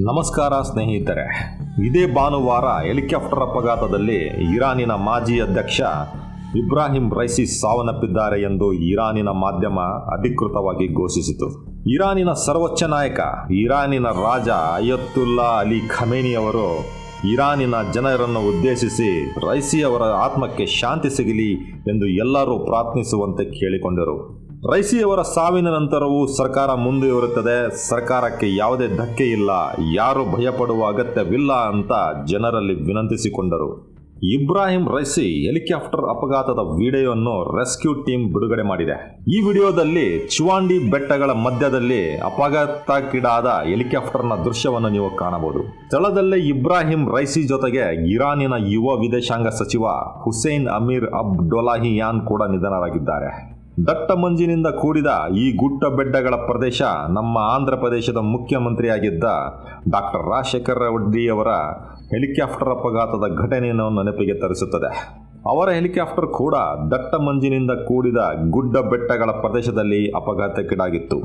ನಮಸ್ಕಾರ ಸ್ನೇಹಿತರೆ. ಇದೇ ಭಾನುವಾರ ಹೆಲಿಕಾಪ್ಟರ್ ಅಪಘಾತದಲ್ಲಿ ಇರಾನಿನ ಮಾಜಿ ಅಧ್ಯಕ್ಷ ಇಬ್ರಾಹಿಂ ರೈಸಿ ಸಾವನ್ನಪ್ಪಿದ್ದಾರೆ ಎಂದು ಇರಾನಿನ ಮಾಧ್ಯಮ ಅಧಿಕೃತವಾಗಿ ಘೋಷಿಸಿತು. ಇರಾನಿನ ಸರ್ವೋಚ್ಚ ನಾಯಕ, ಇರಾನಿನ ರಾಜ ಅಯತುಲ್ಲಾ ಅಲಿ ಖಮೇನಿ ಅವರು ಇರಾನಿನ ಜನರನ್ನು ಉದ್ದೇಶಿಸಿ ರೈಸಿ ಅವರ ಆತ್ಮಕ್ಕೆ ಶಾಂತಿ ಸಿಗಲಿ ಎಂದು ಎಲ್ಲರೂ ಪ್ರಾರ್ಥಿಸುವಂತೆ ಕೇಳಿಕೊಂಡರು. ರೈಸಿಯವರ ಸಾವಿನ ನಂತರವೂ ಸರ್ಕಾರ ಮುಂದುವರಿಯುತ್ತದೆ, ಸರ್ಕಾರಕ್ಕೆ ಯಾವುದೇ ಧಕ್ಕೆ ಇಲ್ಲ, ಯಾರು ಭಯಪಡುವ ಅಗತ್ಯವಿಲ್ಲ ಅಂತ ಜನರಲ್ಲಿ ವಿನಂತಿಸಿಕೊಂಡರು. ಇಬ್ರಾಹಿಂ ರೈಸಿ ಹೆಲಿಕಾಪ್ಟರ್ ಅಪಘಾತದ ವಿಡಿಯೋವನ್ನು ರೆಸ್ಕ್ಯೂ ಟೀಮ್ ಬಿಡುಗಡೆ ಮಾಡಿದೆ. ಈ ವಿಡಿಯೋದಲ್ಲಿ ಚಿವಾಂಡಿ ಬೆಟ್ಟಗಳ ಮಧ್ಯದಲ್ಲಿ ಅಪಘಾತಕ್ಕೀಡಾದ ಹೆಲಿಕಾಪ್ಟರ್ನ ದೃಶ್ಯವನ್ನು ನೀವು ಕಾಣಬಹುದು. ಸ್ಥಳದಲ್ಲೇ ಇಬ್ರಾಹಿಂ ರೈಸಿ ಜೊತೆಗೆ ಇರಾನಿನ ಯುವ ವಿದೇಶಾಂಗ ಸಚಿವ ಹುಸೇನ್ ಅಮೀರ್ ಅಬ್ದೊಲಾಹಿಯಾನ್ ಕೂಡ ನಿಧನರಾಗಿದ್ದಾರೆ. ದಟ್ಟ ಮಂಜಿನಿಂದ ಕೂಡಿದ ಈ ಗುಡ್ಡ ಬೆಟ್ಟಗಳ ಪ್ರದೇಶ ನಮ್ಮ ಆಂಧ್ರ ಪ್ರದೇಶದ ಮುಖ್ಯಮಂತ್ರಿಯಾಗಿದ್ದ ಡಾಕ್ಟರ್ ರಾಜಶೇಖರ ರೆಡ್ಡಿಯವರ ಹೆಲಿಕಾಪ್ಟರ್ ಅಪಘಾತದ ಘಟನೆಯನ್ನು ನೆನಪಿಗೆ ತರಿಸುತ್ತದೆ. ಅವರ ಹೆಲಿಕಾಪ್ಟರ್ ಕೂಡ ದಟ್ಟ ಮಂಜಿನಿಂದ ಕೂಡಿದ ಗುಡ್ಡ ಬೆಟ್ಟಗಳ ಪ್ರದೇಶದಲ್ಲಿ ಅಪಘಾತಕ್ಕೀಡಾಗಿತ್ತು.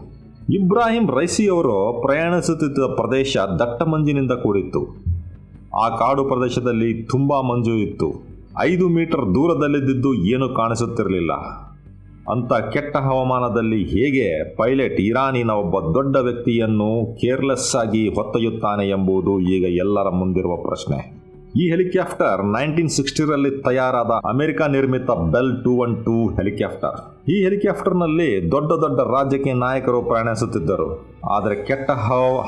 ಇಬ್ರಾಹಿಂ ರೈಸಿಯವರು ಪ್ರಯಾಣಿಸುತ್ತಿದ್ದ ಪ್ರದೇಶ ದಟ್ಟ ಮಂಜಿನಿಂದ ಕೂಡಿತ್ತು. ಆ ಕಾಡು ಪ್ರದೇಶದಲ್ಲಿ ತುಂಬಾ ಮಂಜು ಇತ್ತು. 5 ಮೀಟರ್ ದೂರದಲ್ಲಿದ್ದು ಏನೂ ಕಾಣಿಸುತ್ತಿರಲಿಲ್ಲ. ಅಂತ ಕೆಟ್ಟ ಹವಾಮಾನದಲ್ಲಿ ಹೇಗೆ ಪೈಲಟ್ ಇರಾನಿನ ಒಬ್ಬ ದೊಡ್ಡ ವ್ಯಕ್ತಿಯನ್ನು ಕೇರ್ಲೆಸ್ ಆಗಿ ಹೊತ್ತೊಯ್ಯುತ್ತಾನೆ ಎಂಬುದು ಈಗ ಎಲ್ಲರ ಮುಂದಿರುವ ಪ್ರಶ್ನೆ. ಈ ಹೆಲಿಕಾಪ್ಟರ್ 1960ರಲ್ಲಿ ತಯಾರಾದ ಅಮೆರಿಕ ನಿರ್ಮಿತ ಬೆಲ್ 212 ಹೆಲಿಕಾಪ್ಟರ್. ಈ ಹೆಲಿಕಾಪ್ಟರ್ನಲ್ಲಿ ದೊಡ್ಡ ದೊಡ್ಡ ರಾಜಕೀಯ ನಾಯಕರು ಪ್ರಯಾಣಿಸುತ್ತಿದ್ದರು. ಆದರೆ ಕೆಟ್ಟ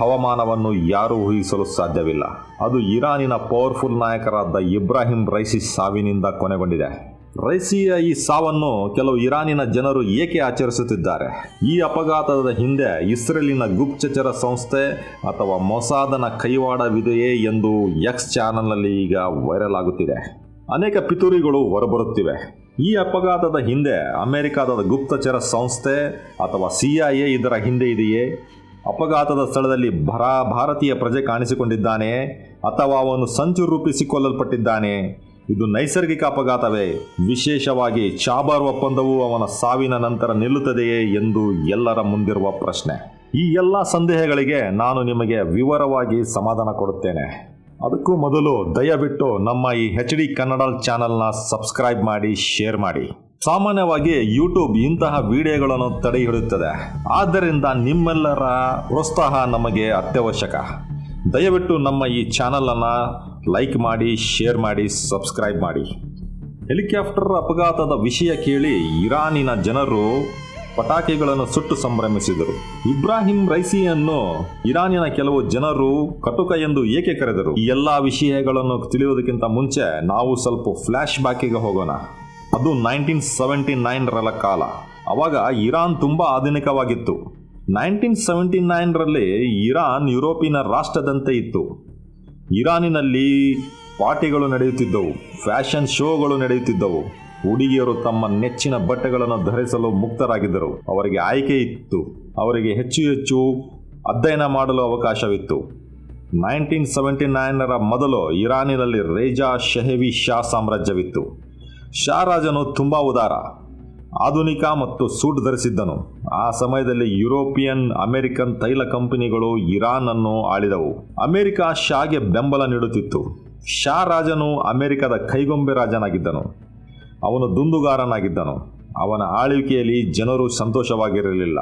ಹವಾಮಾನವನ್ನು ಯಾರೂ ಊಹಿಸಲು ಸಾಧ್ಯವಿಲ್ಲ. ಅದು ಇರಾನಿನ ಪವರ್ಫುಲ್ ನಾಯಕರಾದ ಇಬ್ರಾಹಿಂ ರೈಸಿ ಸಾವಿನಿಂದ ಕೊನೆಗೊಂಡಿದೆ. ರೈಸಿಯ ಈ ಸಾವನ್ನು ಕೆಲವು ಇರಾನಿನ ಜನರು ಏಕೆ ಆಚರಿಸುತ್ತಿದ್ದಾರೆ? ಈ ಅಪಘಾತದ ಹಿಂದೆ ಇಸ್ರೇಲಿನ ಗುಪ್ತಚರ ಸಂಸ್ಥೆ ಅಥವಾ ಮೊಸಾದನ ಕೈವಾಡವಿದೆಯೇ ಎಂದು ಎಕ್ಸ್ ಚಾನೆಲ್ನಲ್ಲಿ ಈಗ ವೈರಲ್ ಆಗುತ್ತಿದೆ. ಅನೇಕ ಪಿತೂರಿಗಳು ಹೊರಬರುತ್ತಿವೆ. ಈ ಅಪಘಾತದ ಹಿಂದೆ ಅಮೆರಿಕದ ಗುಪ್ತಚರ ಸಂಸ್ಥೆ ಅಥವಾ CIA ಇದರ ಹಿಂದೆ ಇದೆಯೇ? ಅಪಘಾತದ ಸ್ಥಳದಲ್ಲಿ ಭಾರತೀಯ ಪ್ರಜೆ ಕಾಣಿಸಿಕೊಂಡಿದ್ದಾನೆ ಅಥವಾ ಅವನು ಸಂಚು ರೂಪಿಸಿಕೊಳ್ಳಲ್ಪಟ್ಟಿದ್ದಾನೆ? ಇದು ನೈಸರ್ಗಿಕ ಅಪಘಾತವೇ? ವಿಶೇಷವಾಗಿ ಚಾಬಾರ್ ಒಪ್ಪಂದವು ಅವನ ಸಾವಿನ ನಂತರ ನಿಲ್ಲುತ್ತದೆಯೇ ಎಂದು ಎಲ್ಲರ ಮುಂದಿರುವ ಪ್ರಶ್ನೆ. ಈ ಎಲ್ಲ ಸಂದೇಹಗಳಿಗೆ ನಾನು ನಿಮಗೆ ವಿವರವಾಗಿ ಸಮಾಧಾನ ಕೊಡುತ್ತೇನೆ. ಅದಕ್ಕೂ ಮೊದಲು ದಯವಿಟ್ಟು ನಮ್ಮ ಈ HD ಕನ್ನಡ ಚಾನಲ್ನ ಸಬ್ಸ್ಕ್ರೈಬ್ ಮಾಡಿ, ಶೇರ್ ಮಾಡಿ. ಸಾಮಾನ್ಯವಾಗಿ ಯೂಟ್ಯೂಬ್ ಇಂತಹ ವಿಡಿಯೋಗಳನ್ನು ತಡೆ ಹಿಡಿಯುತ್ತದೆ. ಆದ್ದರಿಂದ ನಿಮ್ಮೆಲ್ಲರ ಪ್ರೋತ್ಸಾಹ ನಮಗೆ ಅತ್ಯವಶ್ಯಕ. ದಯವಿಟ್ಟು ನಮ್ಮ ಈ ಚಾನಲನ್ನು ಲೈಕ್ ಮಾಡಿ, ಶೇರ್ ಮಾಡಿ, ಸಬ್ಸ್ಕ್ರೈಬ್ ಮಾಡಿ. ಹೆಲಿಕಾಪ್ಟರ್ ಅಪಘಾತದ ವಿಷಯ ಕೇಳಿ ಇರಾನಿನ ಜನರು ಪಟಾಕಿಗಳನ್ನು ಸುಟ್ಟು ಸಂಭ್ರಮಿಸಿದರು. ಇಬ್ರಾಹಿಂ ರೈಸಿಯನ್ನು ಇರಾನಿನ ಕೆಲವು ಜನರು ಕಟುಕ ಎಂದು ಏಕೆ ಕರೆದರು? ಈ ಎಲ್ಲ ವಿಷಯಗಳನ್ನು ತಿಳಿಯುವುದಕ್ಕಿಂತ ಮುಂಚೆ ನಾವು ಸ್ವಲ್ಪ ಫ್ಲ್ಯಾಶ್ ಬ್ಯಾಕಿಗೆ ಹೋಗೋಣ. ಅದು 1979ರ ಕಾಲ. ಅವಾಗ ಇರಾನ್ ತುಂಬ ಆಧುನಿಕವಾಗಿತ್ತು. 1979ರಲ್ಲಿ ಇರಾನ್ ಯುರೋಪಿನ ರಾಷ್ಟ್ರದಂತೆ ಇತ್ತು. ಇರಾನಿನಲ್ಲಿ ಪಾರ್ಟಿಗಳು ನಡೆಯುತ್ತಿದ್ದವು, ಫ್ಯಾಷನ್ ಶೋಗಳು ನಡೆಯುತ್ತಿದ್ದವು. ಹುಡುಗಿಯರು ತಮ್ಮ ನೆಚ್ಚಿನ ಬಟ್ಟೆಗಳನ್ನು ಧರಿಸಲು ಮುಕ್ತರಾಗಿದ್ದರು. ಅವರಿಗೆ ಆಯ್ಕೆ ಇತ್ತು. ಅವರಿಗೆ ಹೆಚ್ಚು ಅಧ್ಯಯನ ಮಾಡಲು ಅವಕಾಶವಿತ್ತು. 1979ರ ಮೊದಲು ಇರಾನಿನಲ್ಲಿ ರೇಜಾ ಶಹೇವಿ ಶಾ ಸಾಮ್ರಾಜ್ಯವಿತ್ತು. ಶಾ ರಾಜನು ತುಂಬ ಉದಾರ, ಆಧುನಿಕ ಮತ್ತು ಸೂಟ್ ಧರಿಸಿದ್ದನು. ಆ ಸಮಯದಲ್ಲಿ ಯುರೋಪಿಯನ್ ಅಮೆರಿಕನ್ ತೈಲ ಕಂಪನಿಗಳು ಇರಾನ್ ಅನ್ನು ಆಳಿದವು. ಅಮೆರಿಕ ಶಾಗೆ ಬೆಂಬಲ ನೀಡುತ್ತಿತ್ತು. ಶಾ ರಾಜನು ಅಮೆರಿಕದ ಕೈಗೊಂಬೆ ರಾಜನಾಗಿದ್ದನು. ಅವನು ದುಂದುಗಾರನಾಗಿದ್ದನು. ಅವನ ಆಳ್ವಿಕೆಯಲ್ಲಿ ಜನರು ಸಂತೋಷವಾಗಿರಲಿಲ್ಲ.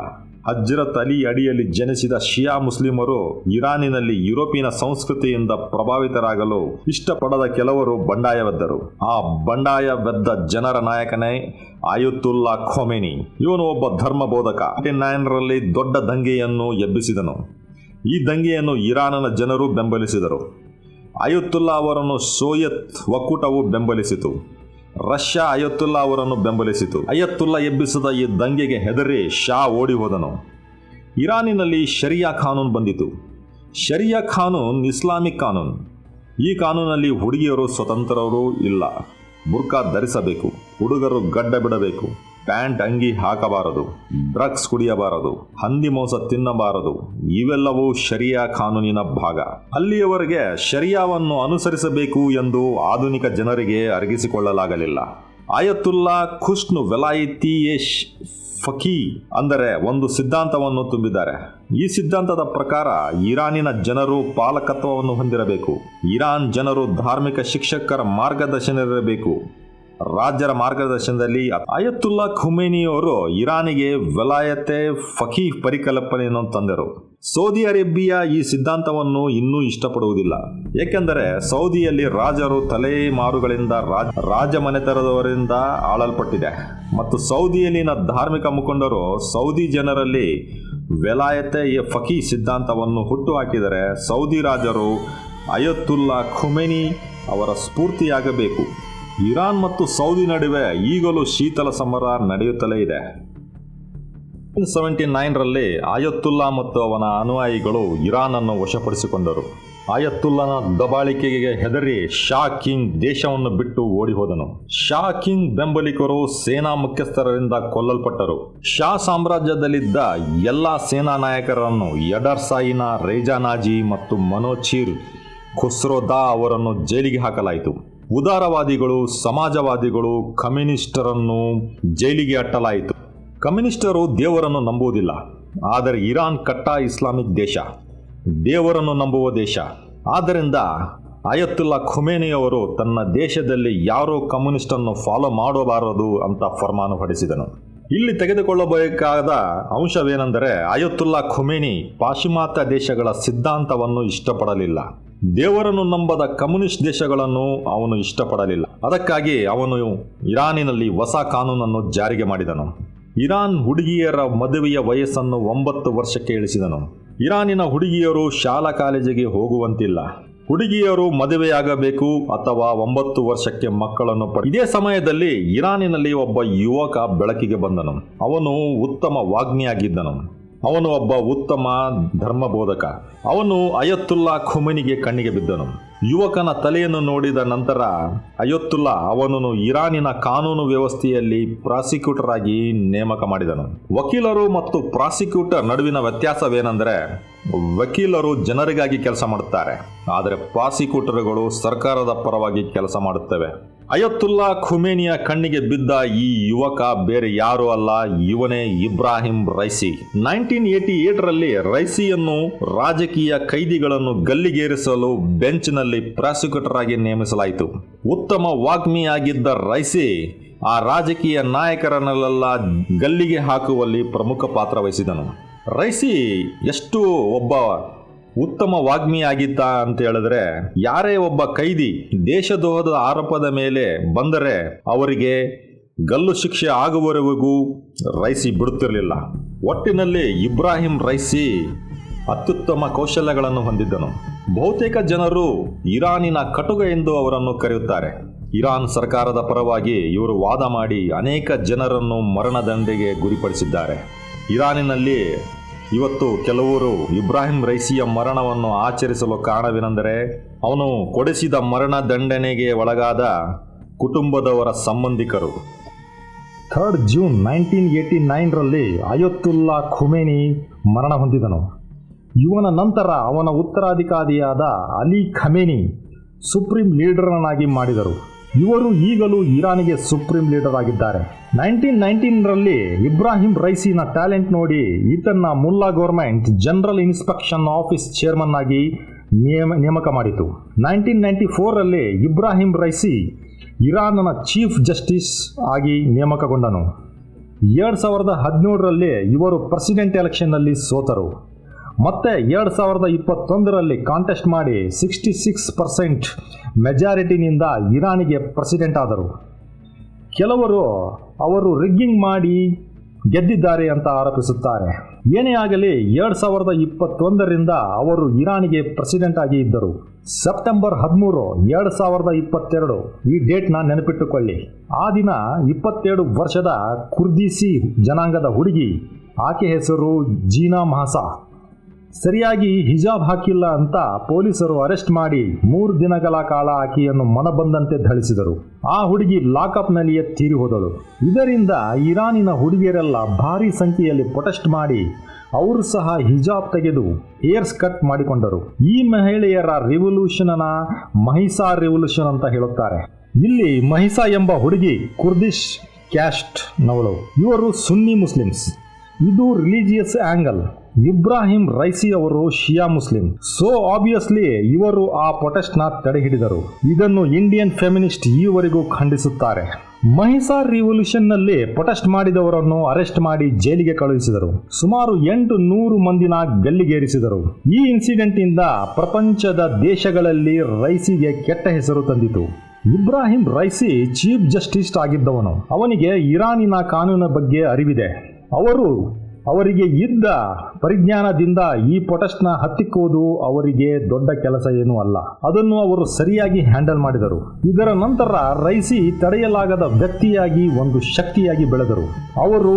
ಹಜ್ರತ್ ಅಲಿ ಅಡಿಯಲ್ಲಿ ಜನಿಸಿದ ಶಿಯಾ ಮುಸ್ಲಿಮರು ಇರಾನಿನಲ್ಲಿ ಯುರೋಪಿನ ಸಂಸ್ಕೃತಿಯಿಂದ ಪ್ರಭಾವಿತರಾಗಲು ಇಷ್ಟಪಡದ ಕೆಲವರು ಬಂಡಾಯವೆದ್ದರು. ಆ ಬಂಡಾಯವೆದ್ದ ಜನರ ನಾಯಕನೇ ಅಯತುಲ್ಲಾ ಖೊಮೇನಿ. ಇವನು ಒಬ್ಬ ಧರ್ಮ ಬೋಧಕ. 1979ರಲ್ಲಿ ದೊಡ್ಡ ದಂಗೆಯನ್ನು ಎಬ್ಬಿಸಿದನು. ಈ ದಂಗೆಯನ್ನು ಇರಾನಿನ ಜನರು ಬೆಂಬಲಿಸಿದರು. ಅಯತುಲ್ಲಾ ಅವರನ್ನು ಸೋವಿಯತ್ ಒಕ್ಕೂಟವು ಬೆಂಬಲಿಸಿತು. ರಷ್ಯಾ ಅಯತುಲ್ಲಾ ಅವರನ್ನು ಬೆಂಬಲಿಸಿತು. ಅಯತುಲ್ಲಾ ಎಬ್ಬಿಸಿದ ಈ ದಂಗೆಗೆ ಹೆದರಿ ಶಾ ಓಡಿ ಹೋದನು. ಇರಾನಿನಲ್ಲಿ ಶರಿಯಾ ಕಾನೂನು ಬಂದಿತು. ಶರಿಯಾ ಕಾನೂನು ಇಸ್ಲಾಮಿಕ್ ಕಾನೂನು. ಈ ಕಾನೂನಲ್ಲಿ ಹುಡುಗಿಯರು ಸ್ವತಂತ್ರರು ಇಲ್ಲ. ಬುರ್ಕಾ ಧರಿಸಬೇಕು. ಹುಡುಗರು ಗಡ್ಡ ಬಿಡಬೇಕು. ಪ್ಯಾಂಟ್ ಅಂಗಿ ಹಾಕಬಾರದು. ಡ್ರಗ್ಸ್ ಕುಡಿಯಬಾರದು. ಹಂದಿ ಮಾಂಸ ತಿನ್ನಬಾರದು. ಇವೆಲ್ಲವೂ ಶರಿಯಾ ಕಾನೂನಿನ ಭಾಗ. ಅಲ್ಲಿಯವರೆಗೆ ಶರಿಯಾವನ್ನು ಅನುಸರಿಸಬೇಕು ಎಂದು ಆಧುನಿಕ ಜನರಿಗೆ ಅರಗಿಸಿಕೊಳ್ಳಲಾಗಲಿಲ್ಲ. ಆಯತುಲ್ಲಾ ಖುಷ್ನು ವೆಲಾಯಿತಿ ಫಕಿ ಅಂದರೆ ಒಂದು ಸಿದ್ಧಾಂತವನ್ನು ತುಂಬಿದ್ದಾರೆ. ಈ ಸಿದ್ಧಾಂತದ ಪ್ರಕಾರ ಇರಾನಿನ ಜನರು ಪಾಲಕತ್ವವನ್ನು ಹೊಂದಿರಬೇಕು. ಇರಾನ್ ಜನರು ಧಾರ್ಮಿಕ ಶಿಕ್ಷಕರ ಮಾರ್ಗದರ್ಶನವಿರಬೇಕು. ರಾಜ್ಯರ ಮಾರ್ಗದರ್ಶನದಲ್ಲಿ ಅಯತುಲ್ಲಾ ಖುಮೇನಿಯವರು ಇರಾನಿಗೆ ವೆಲಾಯತೆ ಫಕಿ ಪರಿಕಲ್ಪನೆಯನ್ನು ತಂದರು. ಸೌದಿ ಅರೇಬಿಯಾ ಈ ಸಿದ್ಧಾಂತವನ್ನು ಇನ್ನೂ ಇಷ್ಟಪಡುವುದಿಲ್ಲ. ಏಕೆಂದರೆ ಸೌದಿಯಲ್ಲಿ ರಾಜರು ತಲೆಮಾರುಗಳಿಂದ ರಾಜಮನೆತನದವರಿಂದ ಆಳಲ್ಪಟ್ಟಿದೆ ಮತ್ತು ಸೌದಿಯಲ್ಲಿನ ಧಾರ್ಮಿಕ ಮುಖಂಡರು ಸೌದಿ ಜನರಲ್ಲಿ ವೆಲಾಯತೆ ಫಕಿ ಸಿದ್ಧಾಂತವನ್ನು ಹುಟ್ಟುಹಾಕಿದರೆ ಸೌದಿ ರಾಜರು ಅಯತುಲ್ಲಾ ಖುಮೇನಿ ಅವರ ಸ್ಫೂರ್ತಿಯಾಗಬೇಕು. ಇರಾನ್ ಮತ್ತು ಸೌದಿ ನಡುವೆ ಈಗಲೂ ಶೀತಲ ಸಮರ ನಡೆಯುತ್ತಲೇ ಇದೆ. 1979ರಲ್ಲಿ ಅಯತುಲ್ಲಾ ಮತ್ತು ಅವನ ಅನುಯಾಯಿಗಳು ಇರಾನ್ ಅನ್ನು ವಶಪಡಿಸಿಕೊಂಡರು. ಅಯತುಲ್ಲಾನ ದಬ್ಬಾಳಿಕೆಗೆ ಹೆದರಿ ಶಾ ಕಿಂಗ್ ದೇಶವನ್ನು ಬಿಟ್ಟು ಓಡಿ ಹೋದನು. ಶಾ ಕಿಂಗ್ ಬೆಂಬಲಿಗರು ಸೇನಾ ಮುಖ್ಯಸ್ಥರಿಂದ ಕೊಲ್ಲಲ್ಪಟ್ಟರು. ಶಾ ಸಾಮ್ರಾಜ್ಯದಲ್ಲಿದ್ದ ಎಲ್ಲಾ ಸೇನಾ ನಾಯಕರನ್ನು ಯಡರ್ಸಾಯಿನ ರೇಜಾನಾಜಿ ಮತ್ತು ಮನೋಚಿರ್ ಖುಸ್ರೋದಾ ಅವರನ್ನು ಜೈಲಿಗೆ ಹಾಕಲಾಯಿತು. ಉದಾರವಾದಿಗಳು, ಸಮಾಜವಾದಿಗಳು, ಕಮ್ಯುನಿಸ್ಟರನ್ನು ಜೈಲಿಗೆ ಅಟ್ಟಲಾಯಿತು. ಕಮ್ಯುನಿಸ್ಟರು ದೇವರನ್ನು ನಂಬುವುದಿಲ್ಲ, ಆದರೆ ಇರಾನ್ ಕಟ್ಟ ಇಸ್ಲಾಮಿಕ್ ದೇಶ, ದೇವರನ್ನು ನಂಬುವ ದೇಶ. ಆದ್ದರಿಂದ ಅಯತುಲ್ಲಾ ಖುಮೇನಿಯವರು ತನ್ನ ದೇಶದಲ್ಲಿ ಯಾರೂ ಕಮ್ಯುನಿಸ್ಟನ್ನು ಫಾಲೋ ಮಾಡಬಾರದು ಅಂತ ಫರ್ಮಾನು ಹೊರಡಿಸಿದನು. ಇಲ್ಲಿ ತೆಗೆದುಕೊಳ್ಳಬೇಕಾದ ಅಂಶವೇನೆಂದರೆ ಅಯತುಲ್ಲಾ ಖುಮೇನಿ ಪಾಶ್ಚಿಮಾತ್ಯ ದೇಶಗಳ ಸಿದ್ಧಾಂತವನ್ನು ಇಷ್ಟಪಡಲಿಲ್ಲ. ದೇವರನ್ನು ನಂಬದ ಕಮ್ಯುನಿಸ್ಟ್ ದೇಶಗಳನ್ನು ಅವನು ಇಷ್ಟಪಡಲಿಲ್ಲ. ಅದಕ್ಕಾಗಿ ಅವನು ಇರಾನಿನಲ್ಲಿ ಹೊಸ ಕಾನೂನನ್ನು ಜಾರಿಗೆ ಮಾಡಿದನು. ಇರಾನ್ ಹುಡುಗಿಯರ ಮದುವೆಯ ವಯಸ್ಸನ್ನು 9 ವರ್ಷಕ್ಕೆ ಇಳಿಸಿದನು. ಇರಾನಿನ ಹುಡುಗಿಯರು ಶಾಲಾ ಕಾಲೇಜಿಗೆ ಹೋಗುವಂತಿಲ್ಲ. ಹುಡುಗಿಯರು ಮದುವೆಯಾಗಬೇಕು ಅಥವಾ 9 ವರ್ಷಕ್ಕೆ ಮಕ್ಕಳನ್ನು ಇದೇ ಸಮಯದಲ್ಲಿ ಇರಾನಿನಲ್ಲಿ ಒಬ್ಬ ಯುವಕ ಬೆಳಕಿಗೆ ಬಂದನು. ಅವನು ಉತ್ತಮ ವಾಗ್ಮಿಯಾಗಿದ್ದನು. ಅವನು ಒಬ್ಬ ಉತ್ತಮ ಧರ್ಮಬೋಧಕ. ಅವನು ಅಯತುಲ್ಲಾ ಖುಮೇನಿಗೆ ಕಣ್ಣಿಗೆ ಬಿದ್ದನು. ಯುವಕನ ತಲೆಯನ್ನು ನೋಡಿದ ನಂತರ ಅಯತುಲ್ಲಾ ಅವನನ್ನು ಇರಾನಿನ ಕಾನೂನು ವ್ಯವಸ್ಥೆಯಲ್ಲಿ ಪ್ರಾಸಿಕ್ಯೂಟರ್ ಆಗಿ ನೇಮಕ ಮಾಡಿದನು. ವಕೀಲರು ಮತ್ತು ಪ್ರಾಸಿಕ್ಯೂಟರ್ ನಡುವಿನ ವ್ಯತ್ಯಾಸವೇನೆಂದರೆ ವಕೀಲರು ಜನರಿಗಾಗಿ ಕೆಲಸ ಮಾಡುತ್ತಾರೆ, ಆದರೆ ಪ್ರಾಸಿಕ್ಯೂಟರ್ಗಳು ಸರ್ಕಾರದ ಪರವಾಗಿ ಕೆಲಸ ಮಾಡುತ್ತವೆ. ಅಯತುಲ್ಲಾ ಖುಮೇನಿಯ ಕಣ್ಣಿಗೆ ಬಿದ್ದ ಈ ಯುವಕ ಬೇರೆ ಯಾರೂ ಅಲ್ಲ, ಇವನೇ ಇಬ್ರಾಹಿಂ ರೈಸಿ. 1988ರಲ್ಲಿ ರೈಸಿಯನ್ನು ರಾಜಕೀಯ ಕೈದಿಗಳನ್ನು ಗಲ್ಲಿಗೇರಿಸಲು ಬೆಂಚ್ನಲ್ಲಿ ಪ್ರಾಸಿಕ್ಯೂಟರ್ ಆಗಿ ನೇಮಿಸಲಾಯಿತು. ಉತ್ತಮ ವಾಗ್ಮಿಯಾಗಿದ್ದ ರೈಸಿ ಆ ರಾಜಕೀಯ ನಾಯಕರನ್ನೆಲ್ಲ ಗಲ್ಲಿಗೆ ಹಾಕುವಲ್ಲಿ ಪ್ರಮುಖ ಪಾತ್ರ ವಹಿಸಿದನು. ರೈಸಿ ಎಷ್ಟು ಒಬ್ಬ ಉತ್ತಮ ವಾಗ್ಮಿಯಾಗಿದ್ದ ಅಂತ ಹೇಳಿದ್ರೆ, ಯಾರೇ ಒಬ್ಬ ಕೈದಿ ದೇಶದ್ರೋಹದ ಆರೋಪದ ಮೇಲೆ ಬಂದರೆ ಅವರಿಗೆ ಗಲ್ಲು ಶಿಕ್ಷೆ ಆಗುವವರೆಗೂ ರೈಸಿ ಬಿಡುತ್ತಿರಲಿಲ್ಲ. ಒಟ್ಟಿನಲ್ಲಿ ಇಬ್ರಾಹಿಂ ರೈಸಿ ಅತ್ಯುತ್ತಮ ಕೌಶಲ್ಯಗಳನ್ನು ಹೊಂದಿದ್ದನು. ಬಹುತೇಕ ಜನರು ಇರಾನಿನ ಕಟುಗ ಎಂದು ಅವರನ್ನು ಕರೆಯುತ್ತಾರೆ. ಇರಾನ್ ಸರ್ಕಾರದ ಪರವಾಗಿ ಇವರು ವಾದ ಮಾಡಿ ಅನೇಕ ಜನರನ್ನು ಮರಣದಂಡೆಗೆ ಗುರಿಪಡಿಸಿದ್ದಾರೆ. ಇರಾನಿನಲ್ಲಿ ಇವತ್ತು ಕೆಲವರು ಇಬ್ರಾಹಿಂ ರೈಸಿಯ ಮರಣವನ್ನು ಆಚರಿಸಲು ಕಾರಣವೇನೆಂದರೆ ಅವನು ಕೊಡಿಸಿದ ಮರಣದಂಡನೆಗೆ ಒಳಗಾದ ಕುಟುಂಬದವರ ಸಂಬಂಧಿಕರು. 3 ಜೂನ್ 1989ರಲ್ಲಿ ಅಯತುಲ್ಲಾ ಖುಮೇನಿ ಮರಣ ಹೊಂದಿದನು. ಇವನ ನಂತರ ಅವನ ಉತ್ತರಾಧಿಕಾರಿಯಾದ ಅಲಿ ಖಮೇನಿ ಸುಪ್ರೀಂ ಲೀಡರ್ನಾಗಿ ಮಾಡಿದರು. ಇವರು ಈಗಲೂ ಇರಾನಿಗೆ ಸುಪ್ರೀಂ ಲೀಡರ್ ಆಗಿದ್ದಾರೆ. 1919ರಲ್ಲಿ ಇಬ್ರಾಹಿಂ ರೈಸಿನ ಟ್ಯಾಲೆಂಟ್ ನೋಡಿ ಈತನ್ನ ಮುಲ್ಲಾ government general inspection office chairman ಆಗಿ ನೇಮಕ ಮಾಡಿತು. 1994ರಲ್ಲಿ ಇಬ್ರಾಹಿಂ ರೈಸಿ ಇರಾನ್ನ ಚೀಫ್ ಜಸ್ಟಿಸ್ ಆಗಿ ನೇಮಕಗೊಂಡನು. 2017ರಲ್ಲಿ ಇವರು ಪ್ರೆಸಿಡೆಂಟ್ ಎಲೆಕ್ಷನ್ನಲ್ಲಿ ಸೋತರು. ಮತ್ತೆ 2021ರಲ್ಲಿ ಕಾಂಟೆಸ್ಟ್ ಮಾಡಿ 66% ಮೆಜಾರಿಟಿನಿಂದ ಇರಾನಿಗೆ ಪ್ರೆಸಿಡೆಂಟ್ ಆದರು. ಕೆಲವರು ಅವರು ರಿಗ್ಗಿಂಗ್ ಮಾಡಿ ಗೆದ್ದಿದ್ದಾರೆ ಅಂತ ಆರೋಪಿಸುತ್ತಾರೆ. ಏನೇ ಆಗಲಿ 2021ರಿಂದ ಅವರು ಇರಾನಿಗೆ ಪ್ರೆಸಿಡೆಂಟ್ ಆಗಿ ಇದ್ದರು. ಸೆಪ್ಟೆಂಬರ್ 13, 2022 ಈ ಡೇಟ್ನ ನೆನಪಿಟ್ಟುಕೊಳ್ಳಿ. ಆ ದಿನ 27 ವರ್ಷದ ಕುರ್ದಿಸಿ ಜನಾಂಗದ ಹುಡುಗಿ, ಆಕೆ ಹೆಸರು ಜೀನಾ ಮಹಸಾ, ಸರಿಯಾಗಿ ಹಿಜಾಬ್ ಹಾಕಿಲ್ಲ ಅಂತ ಪೊಲೀಸರು ಅರೆಸ್ಟ್ ಮಾಡಿ 3 ದಿನಗಳ ಕಾಲ ಆಕೆಯನ್ನು ಮನಬಂದಂತೆ ಥಳಿಸಿದರು. ಆ ಹುಡುಗಿ ಲಾಕಪ್ನಲ್ಲಿಯೇ ತೀರಿ ಹೋದಳು. ಇದರಿಂದ ಇರಾನಿನ ಹುಡುಗಿಯರೆಲ್ಲ ಭಾರಿ ಸಂಖ್ಯೆಯಲ್ಲಿ ಪ್ರೊಟೆಸ್ಟ್ ಮಾಡಿ ಅವರು ಸಹ ಹಿಜಾಬ್ ತೆಗೆದು ಹೇರ್ಸ್ ಕಟ್ ಮಾಡಿಕೊಂಡರು. ಈ ಮಹಿಳೆಯರ ರಿವಲ್ಯೂಷನ್ನ ಮಹಿಸಾ ರಿವಲ್ಯೂಷನ್ ಅಂತ ಹೇಳುತ್ತಾರೆ. ಇಲ್ಲಿ ಮಹಿಸಾ ಎಂಬ ಹುಡುಗಿ ಕುರ್ದಿಶ್ ಕ್ಯಾಸ್ಟ್ನವಳು. ಇವರು ಸುನ್ನಿ ಮುಸ್ಲಿಮ್ಸ್. ಇದು ರಿಲಿಜಿಯಸ್ ಆಂಗಲ್. ಇಬ್ರಾಹಿಂ ರೈಸಿ ಅವರು ಶಿಯಾ ಮುಸ್ಲಿಂ. ಸೊ ಆಬ್ವಿಯಸ್ಲಿ ಇವರು ಆ ಪ್ರೊಟೆಸ್ಟ್ನ ತಡೆ ಹಿಡಿದರು. ಇದನ್ನು ಇಂಡಿಯನ್ ಫೆಮಿನಿಸ್ಟ್ ಈವರೆಗೂ ಖಂಡಿಸುತ್ತಾರೆ. ಮಹಿಸಾರ್ ರಿವಲ್ಯೂಷನ್ ನಲ್ಲಿ ಪ್ರೊಟೆಸ್ಟ್ ಮಾಡಿದವರನ್ನು ಅರೆಸ್ಟ್ ಮಾಡಿ ಜೈಲಿಗೆ ಕಳುಹಿಸಿದರು. ಸುಮಾರು 800 ಮಂದಿನ ಗಲ್ಲಿಗೇರಿಸಿದರು. ಈ ಇನ್ಸಿಡೆಂಟ್ ಇಂದ ಪ್ರಪಂಚದ ದೇಶಗಳಲ್ಲಿ ರೈಸಿಗೆ ಕೆಟ್ಟ ಹೆಸರು ತಂದಿತು. ಇಬ್ರಾಹಿಂ ರೈಸಿ ಚೀಫ್ ಜಸ್ಟಿಸ್ ಆಗಿದ್ದವನು. ಅವನಿಗೆ ಇರಾನಿನ ಕಾನೂನಿನ ಬಗ್ಗೆ ಅರಿವಿದೆ. ಅವರಿಗೆ ಇದ್ದ ಪರಿಜ್ಞಾನದಿಂದ ಈ ಪ್ರೊಟೆಸ್ಟ್ನ ಹತ್ತಿಕ್ಕುವುದು ಅವರಿಗೆ ದೊಡ್ಡ ಕೆಲಸ ಏನೂ ಅಲ್ಲ. ಅದನ್ನು ಅವರು ಸರಿಯಾಗಿ ಹ್ಯಾಂಡಲ್ ಮಾಡಿದರು. ಇದರ ನಂತರ ರೈಸಿ ತಡೆಯಲಾಗದ ವ್ಯಕ್ತಿಯಾಗಿ ಒಂದು ಶಕ್ತಿಯಾಗಿ ಬೆಳೆದರು. ಅವರು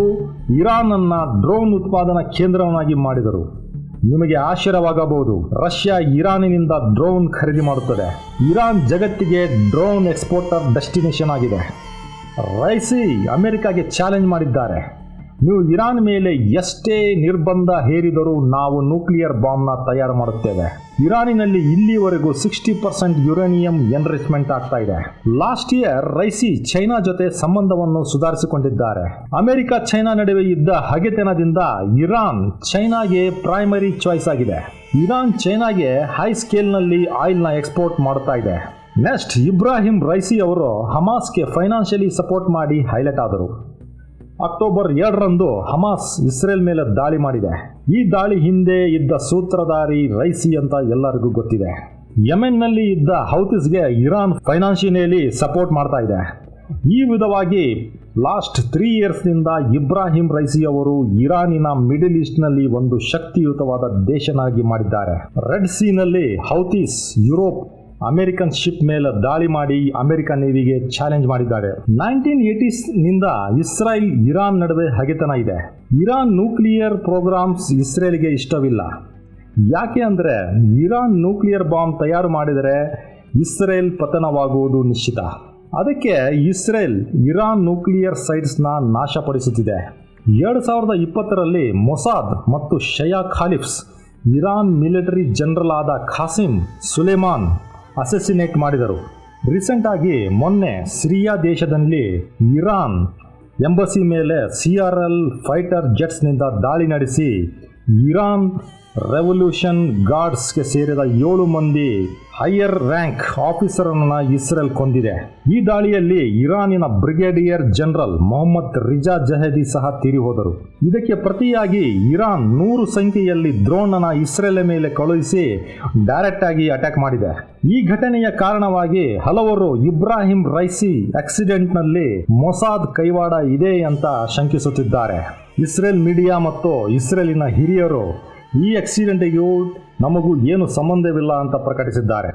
ಇರಾನ್ ಅನ್ನ ಡ್ರೋನ್ ಉತ್ಪಾದನಾ ಕೇಂದ್ರವನ್ನಾಗಿ ಮಾಡಿದರು. ನಿಮಗೆ ಆಶ್ಚರ್ಯವಾಗಬಹುದು, ರಷ್ಯಾ ಇರಾನಿನಿಂದ ಡ್ರೋನ್ ಖರೀದಿ ಮಾಡುತ್ತದೆ. ಇರಾನ್ ಜಗತ್ತಿಗೆ ಡ್ರೋನ್ ಎಕ್ಸ್ಪೋರ್ಟರ್ ಡೆಸ್ಟಿನೇಷನ್ ಆಗಿದೆ. ರೈಸಿ ಅಮೆರಿಕಾಗೆ ಚಾಲೆಂಜ್ ಮಾಡಿದ್ದಾರೆ, ನೀವು ಇರಾನ್ ಮೇಲೆ ಎಷ್ಟೇ ನಿರ್ಬಂಧ ಹೇರಿದರೂ ನಾವು ನ್ಯೂಕ್ಲಿಯರ್ ಬಾಂಬ್ನ ತಯಾರು ಮಾಡುತ್ತೇವೆ. ಇರಾನಿನಲ್ಲಿ ಇಲ್ಲಿವರೆಗೂ 60% ಯುರೇನಿಯಂ ಎನ್ರಿಚ್ಮೆಂಟ್ ಆಗ್ತಾ ಇದೆ. ಲಾಸ್ಟ್ ಇಯರ್ ರೈಸಿ ಚೈನಾ ಜೊತೆ ಸಂಬಂಧವನ್ನು ಸುಧಾರಿಸಿಕೊಂಡಿದ್ದಾರೆ. ಅಮೆರಿಕ ಚೈನಾ ನಡುವೆ ಇದ್ದ ಹಗೆತನದಿಂದ ಇರಾನ್ ಚೈನಾಗೆ ಪ್ರೈಮರಿ ಚಾಯ್ಸ್ ಆಗಿದೆ. ಇರಾನ್ ಚೈನಾಗೆ ಹೈ ಸ್ಕೇಲ್ನಲ್ಲಿ ಆಯಿಲ್ನ ಎಕ್ಸ್ಪೋರ್ಟ್ ಮಾಡುತ್ತಾ ಇದೆ. ನೆಕ್ಸ್ಟ್, ಇಬ್ರಾಹಿಂ ರೈಸಿ ಅವರು ಹಮಾಸ್ಗೆ ಫೈನಾನ್ಷಿಯಲಿ ಸಪೋರ್ಟ್ ಮಾಡಿ ಹೈಲೈಟ್ ಆದರು. ಅಕ್ಟೋಬರ್ 2ರಂದು ಹಮಾಸ್ ಇಸ್ರೇಲ್ ಮೇಲೆ ದಾಳಿ ಮಾಡಿದೆ. ಈ ದಾಳಿ ಹಿಂದೆ ಇದ್ದ ಸೂತ್ರಧಾರಿ ರೈಸಿ ಅಂತ ಎಲ್ಲರಿಗೂ ಗೊತ್ತಿದೆ. ಯೆಮೆನ್ನಲ್ಲಿ ಇದ್ದ ಹೌತಿಸ್ಗೆ ಇರಾನ್ ಫೈನಾನ್ಷಿಯಲಿ ಸಪೋರ್ಟ್ ಮಾಡ್ತಾ ಇದೆ. ಈ ವಿಧವಾಗಿ ಲಾಸ್ಟ್ 3 ಇಯರ್ಸ್ನಿಂದ ಇಬ್ರಾಹಿಂ ರೈಸಿ ಅವರು ಇರಾನಿನ ಮಿಡಲ್ ಈಸ್ಟ್ನಲ್ಲಿ ಒಂದು ಶಕ್ತಿಯುತವಾದ ದೇಶನಾಗಿ ಮಾಡಿದ್ದಾರೆ. ರೆಡ್ ಸೀನಲ್ಲಿ ಹೌತೀಸ್ ಯುರೋಪ್ ಅಮೆರಿಕನ್ ಶಿಪ್ ಮೇಲೆ ದಾಳಿ ಮಾಡಿ ಅಮೆರಿಕನ್ ನೇವಿಗೆ ಚಾಲೆಂಜ್ ಮಾಡಿದ್ದಾರೆ. 1980s ನಿಂದ ಇಸ್ರಾಯೇಲ್ ಇರಾನ್ ನಡುವೆ ಹಗೆತನ ಇದೆ. ಇರಾನ್ ನ್ಯೂಕ್ಲಿಯರ್ ಪ್ರೋಗ್ರಾಮ್ಸ್ ಇಸ್ರೇಲ್ಗೆ ಇಷ್ಟವಿಲ್ಲ. ಯಾಕೆ ಅಂದರೆ ಇರಾನ್ ನ್ಯೂಕ್ಲಿಯರ್ ಬಾಂಬ್ ತಯಾರು ಮಾಡಿದರೆ ಇಸ್ರೇಲ್ ಪತನವಾಗುವುದು ನಿಶ್ಚಿತ. ಅದಕ್ಕೆ ಇಸ್ರೇಲ್ ಇರಾನ್ ನ್ಯೂಕ್ಲಿಯರ್ ಸೈಟ್ಸ್ನ ನಾಶಪಡಿಸುತ್ತಿದೆ. 2020ರಲ್ಲಿ ಮೊಸಾದ್ ಮತ್ತು ಶಯಾ ಖಾಲಿಫ್ಸ್ ಇರಾನ್ ಮಿಲಿಟರಿ ಜನರಲ್ ಆದ ಖಾಸಿಮ್ ಸುಲೇಮಾನ್ ಅಸೆಸಿನೇಟ್ ಮಾಡಿದರು. ರೀಸೆಂಟ್ ಆಗಿ ಮೊನ್ನೆ ಸಿರಿಯಾ ದೇಶದಲ್ಲಿ ಇರಾನ್ ಎಂಬಸಿ ಮೇಲೆ CRL ಫೈಟರ್ ಜೆಟ್ಸ್ನಿಂದ ದಾಳಿ ನಡೆಸಿ ಇರಾನ್ ರೆವಲ್ಯೂಷನ್ ಗಾರ್ಡ್ಸ್ಗೆ ಸೇರಿದ 7 ಮಂದಿ ಹೈಯರ್ ರ್ಯಾಂಕ್ ಆಫೀಸರನ್ನು ಇಸ್ರೇಲ್ ಕೊಂದಿದೆ. ಈ ದಾಳಿಯಲ್ಲಿ ಇರಾನಿನ ಬ್ರಿಗೇಡಿಯರ್ ಜನರಲ್ ಮೊಹಮ್ಮದ್ ರಿಜಾ ಜಹದಿ ಸಹ ತೀರಿಹೋದರು. ಇದಕ್ಕೆ ಪ್ರತಿಯಾಗಿ ಇರಾನ್ 100 ಸಂಖ್ಯೆಯಲ್ಲಿ ಡ್ರೋನ್ ಅನ್ನು ಇಸ್ರೇಲ್ ಮೇಲೆ ಕಳುಹಿಸಿ ಡೈರೆಕ್ಟ್ ಆಗಿ ಅಟ್ಯಾಕ್ ಮಾಡಿದೆ. ಈ ಘಟನೆಯ ಕಾರಣವಾಗಿ ಹಲವರು ಇಬ್ರಾಹಿಂ ರೈಸಿ ಆಕ್ಸಿಡೆಂಟ್ನಲ್ಲಿ ಮೊಸಾದ್ ಕೈವಾಡ ಇದೆ ಅಂತ ಶಂಕಿಸುತ್ತಿದ್ದಾರೆ. ಇಸ್ರೇಲ್ ಮೀಡಿಯಾ ಮತ್ತು ಇಸ್ರೇಲಿನ ಹಿರಿಯರು ಈ ಆಕ್ಸಿಡೆಂಟಿಗೂ ನಮಗೂ ಏನು ಸಂಬಂಧವಿಲ್ಲ ಅಂತ ಪ್ರಕಟಿಸಿದ್ದಾರೆ.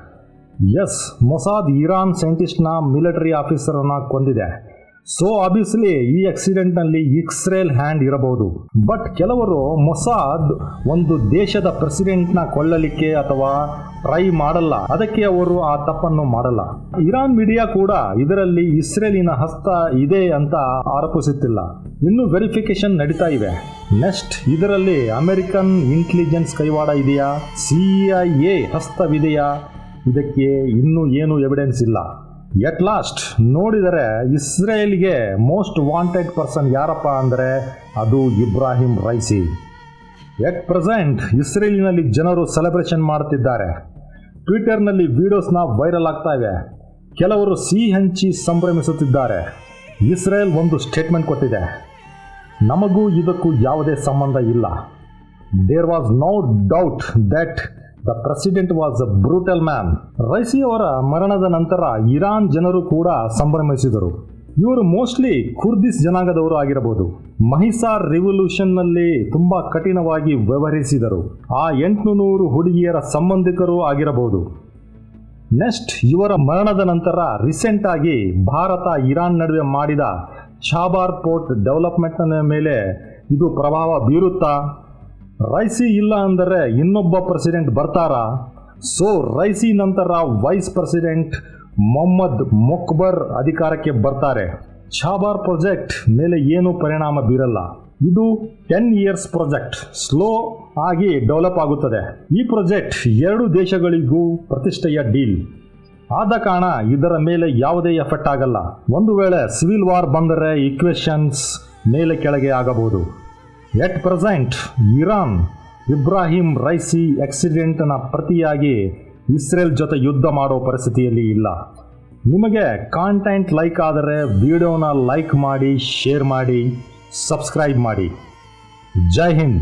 ಎಸ್, ಮೊಸಾದ್ ಇರಾನ್ ಸೈಂಟಿಸ್ಟ್ನ ಮಿಲಿಟರಿ ಆಫೀಸರನ್ನು ಕೊಂದಿದೆ. ಸೊ ಆಬ್ವಿಯಸ್ಲಿ ಈ ಆಕ್ಸಿಡೆಂಟ್ನಲ್ಲಿ ಇಸ್ರೇಲ್ ಹ್ಯಾಂಡ್ ಇರಬಹುದು. ಬಟ್ ಕೆಲವರು ಮೊಸಾದ್ ಒಂದು ದೇಶದ ಪ್ರೆಸಿಡೆಂಟ್ನ ಕೊಲ್ಲಲಿಕ್ಕೆ ಅಥವಾ ಟ್ರೈ ಮಾಡಲ್ಲ, ಅದಕ್ಕೆ ಅವರು ಆ ತಪ್ಪನ್ನು ಮಾಡಲ್ಲ. ಇರಾನ್ ಮೀಡಿಯಾ ಕೂಡ ಇದರಲ್ಲಿ ಇಸ್ರೇಲಿನ ಹಸ್ತ ಇದೆ ಅಂತ ಆರೋಪಿಸುತ್ತಿಲ್ಲ. ಇನ್ನು ವೆರಿಫಿಕೇಶನ್ ನಡೀತಾ ಇವೆ. ನೆಕ್ಸ್ಟ್, ಇದರಲ್ಲಿ ಅಮೆರಿಕನ್ ಇಂಟೆಲಿಜೆನ್ಸ್ ಕೈವಾಡ ಇದೆಯಾ, CIA ಹಸ್ತವಿದೆಯಾ, ಇದಕ್ಕೆ ಇನ್ನೂ ಏನು ಎವಿಡೆನ್ಸ್ ಇಲ್ಲ. ಎಟ್ ಲಾಸ್ಟ್ ನೋಡಿದರೆ ಇಸ್ರೇಲ್ಗೆ ಮೋಸ್ಟ್ ವಾಂಟೆಡ್ ಪರ್ಸನ್ ಯಾರಪ್ಪ ಅಂದರೆ ಅದು ಇಬ್ರಾಹಿಂ ರೈಸಿ. ಎಟ್ ಪ್ರೆಸೆಂಟ್ ಇಸ್ರೇಲಿನಲ್ಲಿ ಜನರು ಸೆಲೆಬ್ರೇಷನ್ ಮಾಡುತ್ತಿದ್ದಾರೆ. ಟ್ವಿಟರ್ನಲ್ಲಿ ವಿಡಿಯೋಸ್ನ ವೈರಲ್ ಆಗ್ತಾ ಇವೆ. ಕೆಲವರು ಸಿಹಿ ಹಂಚಿ ಸಂಭ್ರಮಿಸುತ್ತಿದ್ದಾರೆ. ಇಸ್ರೇಲ್ ಒಂದು ಸ್ಟೇಟ್ಮೆಂಟ್ ಕೊಟ್ಟಿದೆ, ನಮಗೂ ಇದಕ್ಕೂ ಯಾವುದೇ ಸಂಬಂಧ ಇಲ್ಲ. There was no doubt that the president was a brutal man. Raisi ಅವರ ಮರಣದ ನಂತರ ಇರಾನ್ ಜನರು ಕೂಡ ಸಂಭ್ರಮಿಸಿದರು. ಇವರು ಮೋಸ್ಟ್ಲಿ ಕುರ್ದಿಸ್ ಜನಾಂಗದವರು ಆಗಿರಬಹುದು. ಮಹಿಸಾರ್ ರಿವಲ್ಯೂಷನ್ನಲ್ಲಿ ತುಂಬಾ ಕಠಿಣವಾಗಿ ವ್ಯವಹರಿಸಿದರು. ಆ 800 ಹುಡುಗಿಯರ ಸಂಬಂಧಿಕರು ಆಗಿರಬಹುದು. ನೆಕ್ಸ್ಟ್, ಇವರ ಮರಣದ ನಂತರ ರೀಸೆಂಟ್ ಆಗಿ ಭಾರತ ಇರಾನ್ ನಡುವೆ ಮಾಡಿದ ಚಾಬಾರ್ ಪೋರ್ಟ್ ಡೆವಲಪ್ಮೆಂಟ್ನ ಮೇಲೆ ಇದು ಪ್ರಭಾವ ಬೀರುತ್ತಾ? ರೈಸಿ ಇಲ್ಲ ಅಂದರೆ ಇನ್ನೊಬ್ಬ ಪ್ರೆಸಿಡೆಂಟ್ ಬರ್ತಾರಾ? ಸೊ ರೈಸಿ ನಂತರ ವೈಸ್ ಪ್ರೆಸಿಡೆಂಟ್ ಮೊಹಮ್ಮದ್ ಮೊಕ್ಬರ್ ಅಧಿಕಾರಕ್ಕೆ ಬರ್ತಾರೆ. ಚಾಬಾರ್ ಪ್ರಾಜೆಕ್ಟ್ ಮೇಲೆ ಏನೂ ಪರಿಣಾಮ ಬೀರಲ್ಲ. ಇದು 10 ಇಯರ್ಸ್ ಪ್ರಾಜೆಕ್ಟ್, ಸ್ಲೋ ಆಗಿ ಡೆವಲಪ್ ಆಗುತ್ತದೆ. ಈ ಪ್ರಾಜೆಕ್ಟ್ 2 ದೇಶಗಳಿಗೂ ಪ್ರತಿಷ್ಠೆಯ ಡೀಲ್. ಆದ ಕಾರಣ ಇದರ ಮೇಲೆ ಯಾವುದೇ ಎಫೆಕ್ಟ್ ಆಗಲ್ಲ. ಒಂದು ವೇಳೆ ಸಿವಿಲ್ ವಾರ್ ಬಂದರೆ ಈಕ್ವೇಷನ್ಸ್ ಮೇಲೆ ಕೆಳಗೆ ಆಗಬಹುದು. ಎಟ್ ಪ್ರೆಸೆಂಟ್ ಇರಾನ್ ಇಬ್ರಾಹಿಂ ರೈಸಿ ಆಕ್ಸಿಡೆಂಟ್ನ ಪ್ರತಿಯಾಗಿ ಇಸ್ರೇಲ್ ಜೊತೆ ಯುದ್ಧ ಮಾಡೋ ಪರಿಸ್ಥಿತಿಯಲ್ಲಿ ಇಲ್ಲ. ನಿಮಗೆ ಕಾಂಟೆಂಟ್ ಲೈಕ್ ಆದರೆ ವಿಡಿಯೋನ ಲೈಕ್ ಮಾಡಿ, ಶೇರ್ ಮಾಡಿ, ಸಬ್ಸ್ಕ್ರೈಬ್ ಮಾಡಿ. ಜೈ ಹಿಂದ್.